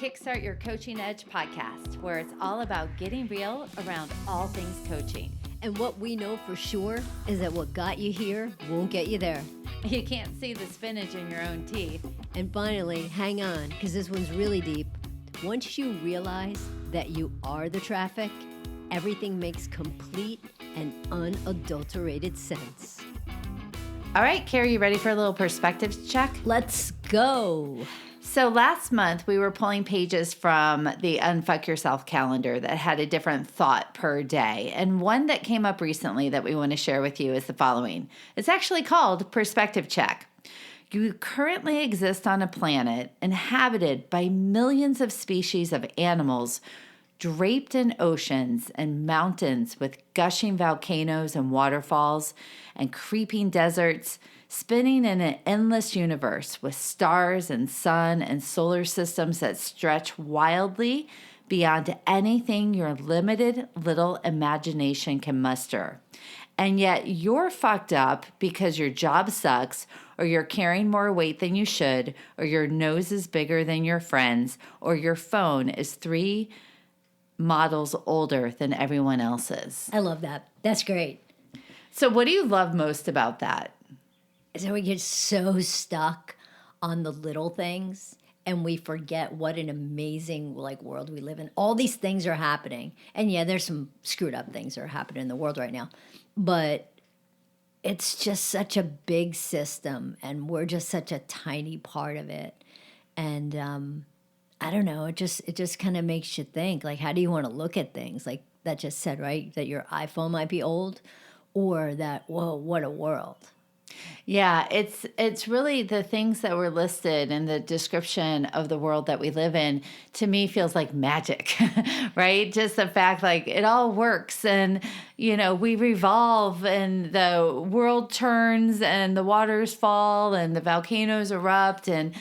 Kickstart Your Coaching Edge podcast, where it's all about getting real around all things coaching. And what we know for sure is that what got you here won't get you there. You can't see the spinach in your own teeth. And finally, hang on, because this one's really deep. Once you realize that you are the traffic, everything makes complete and unadulterated sense. All right, Carrie, you ready for a little perspective check? Let's go. So last month, we were pulling pages from the Unfuck Yourself calendar that had a different thought per day. And one that came up recently that we want to share with you is the following. It's actually called Perspective Check. You currently exist on a planet inhabited by millions of species of animals, draped in oceans and mountains with gushing volcanoes and waterfalls and creeping deserts, spinning in an endless universe with stars and sun and solar systems that stretch wildly beyond anything your limited little imagination can muster. And yet you're fucked up because your job sucks, or you're carrying more weight than you should, or your nose is bigger than your friends, or your phone is 3 models older than everyone else's. I love that. That's great. So what do you love most about that? So we get so stuck on the little things and we forget what an amazing world we live in. All these things are happening. And yeah, there's some screwed up things that are happening in the world right now. But it's just such a big system and we're just such a tiny part of it. And I don't know, it just kind of makes you think, like, how do you want to look at things? Like that just said, right? That your iPhone might be old, or that, whoa, what a world. Yeah, it's really the things that were listed in the description of the world that we live in, to me, feels like magic, right? Just the fact, like, it all works and, we revolve and the world turns and the waters fall and the volcanoes erupt. And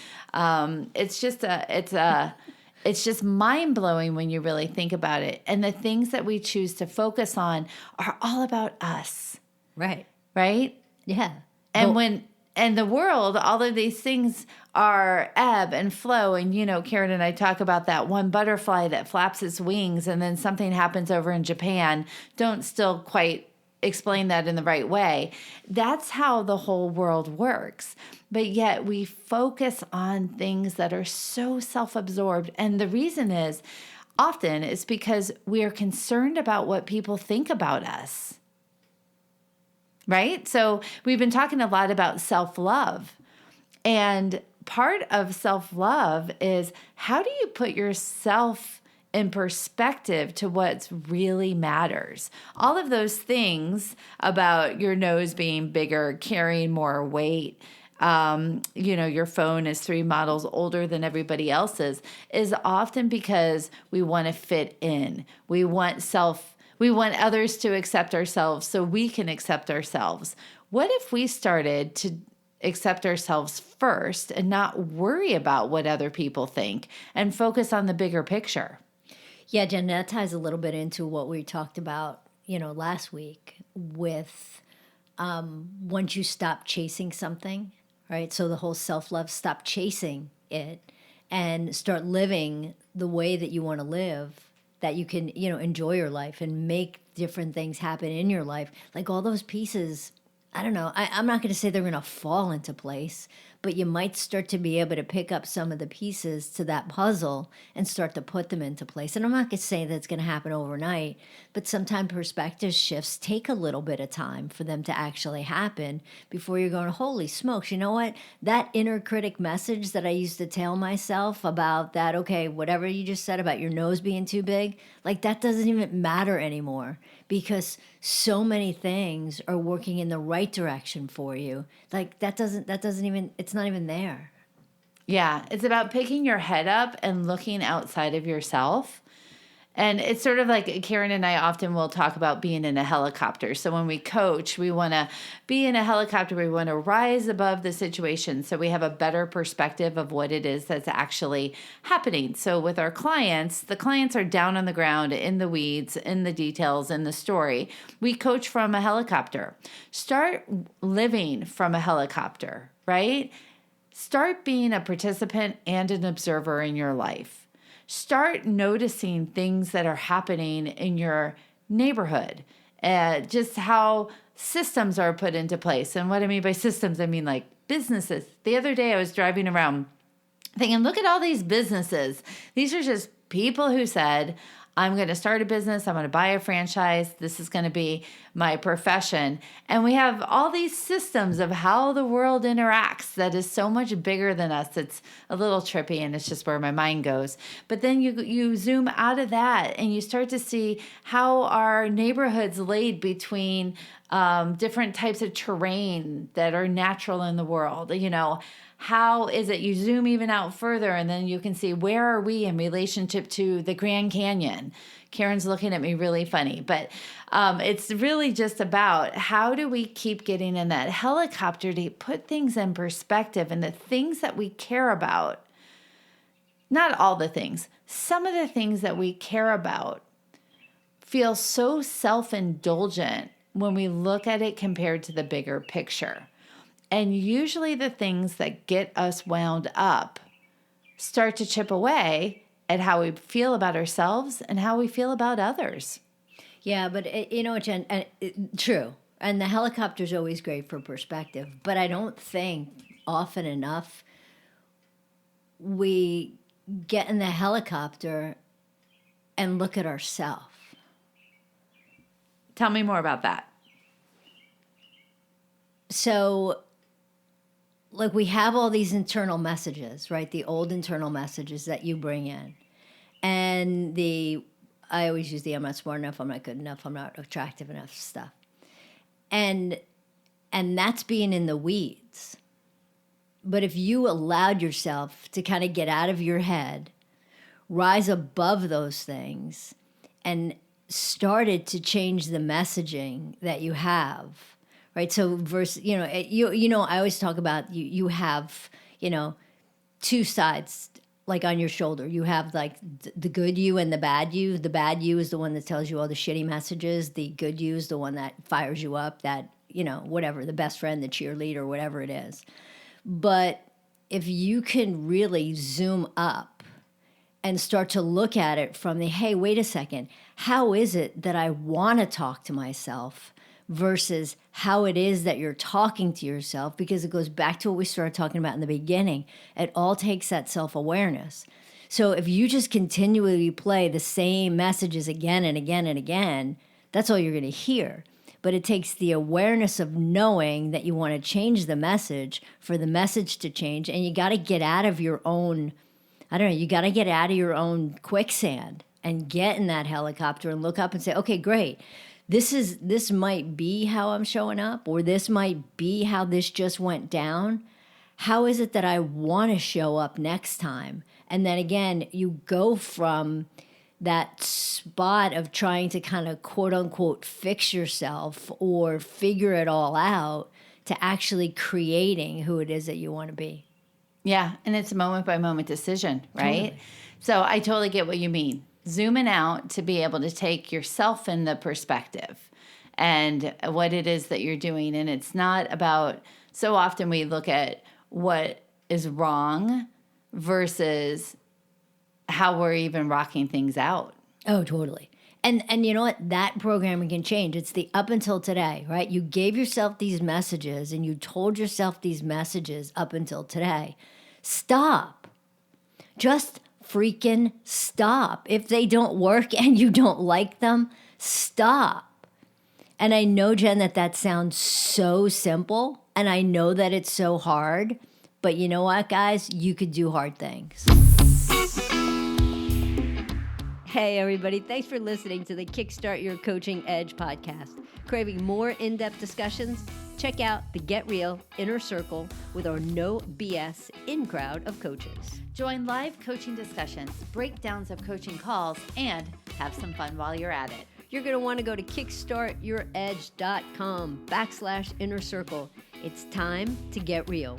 it's just mind-blowing when you really think about it. And the things that we choose to focus on are all about us. Right. Right? Yeah. And the world, all of these things are ebb and flow. And, Karen and I talk about that one butterfly that flaps its wings and then something happens over in Japan. Don't still quite explain that in the right way. That's how the whole world works. But yet we focus on things that are so self-absorbed. And the reason is often it's because we are concerned about what people think about us. Right? So we've been talking a lot about self-love. And part of self-love is, how do you put yourself in perspective to what really matters? All of those things about your nose being bigger, carrying more weight, your phone is 3 models older than everybody else's, is often because we want to fit in. We want others to accept ourselves so we can accept ourselves. What if we started to accept ourselves first and not worry about what other people think and focus on the bigger picture? Yeah, Jen, that ties a little bit into what we talked about, last week with once you stop chasing something, right? So the whole self-love, stop chasing it and start living the way that you want to live, that you can, enjoy your life and make different things happen in your life. Like all those pieces, I don't know. I'm not going to say they're going to fall into place, but you might start to be able to pick up some of the pieces to that puzzle and start to put them into place. And I'm not going to say that it's going to happen overnight, but sometimes perspective shifts take a little bit of time for them to actually happen before you're going, holy smokes, you know what? That inner critic message that I used to tell myself about that, okay, whatever you just said about your nose being too big, like that doesn't even matter anymore, because so many things are working in the right direction for you. Like that doesn't even, it's not even there. Yeah, it's about picking your head up and looking outside of yourself. And it's sort of like Karen and I often will talk about being in a helicopter. So when we coach, we want to be in a helicopter. We want to rise above the situation so we have a better perspective of what it is that's actually happening. So with our clients, the clients are down on the ground, in the weeds, in the details, in the story. We coach from a helicopter. Start living from a helicopter, right? Start being a participant and an observer in your life. start noticing things that are happening in your neighborhood, just how systems are put into place. And what I mean by systems, I mean like businesses. The other day I was driving around thinking, look at all these businesses. These are just people who said, I'm going to start a business. I'm going to buy a franchise. This is going to be my profession. And we have all these systems of how the world interacts that is so much bigger than us. It's a little trippy, and it's just where my mind goes. But then you zoom out of that and you start to see how our neighborhoods laid between different types of terrain that are natural in the world. How is it? You zoom even out further, and then you can see, where are we in relationship to the Grand Canyon? Karen's looking at me really funny, but it's really just about, how do we keep getting in that helicopter to put things in perspective, and the things that we care about, not all the things, some of the things that we care about feel so self-indulgent when we look at it compared to the bigger picture. And usually the things that get us wound up start to chip away at how we feel about ourselves and how we feel about others. Yeah, but Jen, true. And the helicopter's always great for perspective. But I don't think often enough we get in the helicopter and look at ourselves. Tell me more about that. So, like, we have all these internal messages, right? The old internal messages that you bring in. And I always use I'm not smart enough, I'm not good enough, I'm not attractive enough stuff. And that's being in the weeds. But if you allowed yourself to kind of get out of your head, rise above those things, and started to change the messaging that you have, right? So versus, I always talk about you have, two sides, like on your shoulder. You have like the good you and the bad you. The bad you is the one that tells you all the shitty messages. The good you is the one that fires you up, that, whatever, the best friend, the cheerleader, whatever it is. But if you can really zoom up and start to look at it from the, hey, wait a second, how is it that I want to talk to myself versus how it is that you're talking to yourself? Because it goes back to what we started talking about in the beginning. It all takes that self-awareness. So if you just continually play the same messages again and again and again, that's all you're going to hear. But it takes the awareness of knowing that you want to change the message for the message to change. And you got to get out of your own, you got to get out of your own quicksand and get in that helicopter and look up and say, okay, great. This might be how I'm showing up, or this might be how this just went down. How is it that I want to show up next time? And then again, you go from that spot of trying to kind of quote unquote fix yourself or figure it all out to actually creating who it is that you want to be. Yeah, and it's a moment by moment decision, right? Totally. So I totally get what you mean. Zooming out to be able to take yourself in the perspective and what it is that you're doing. And it's not about, so often we look at what is wrong versus how we're even rocking things out. Oh, totally. And you know what? That programming can change. It's the up until today, right? You gave yourself these messages and you told yourself these messages up until today. Stop. Just freaking stop. If they don't work and you don't like them, stop. And I know, Jen, that sounds so simple, and I know that it's so hard, but you know what, guys? You could do hard things. Hey, everybody. Thanks for listening to the Kickstart Your Coaching Edge podcast. Craving more in-depth discussions? Check out the Get Real Inner Circle with our no BS in-crowd of coaches. Join live coaching discussions, breakdowns of coaching calls, and have some fun while you're at it. You're going to want to go to kickstartyouredge.com/inner circle. It's time to get real.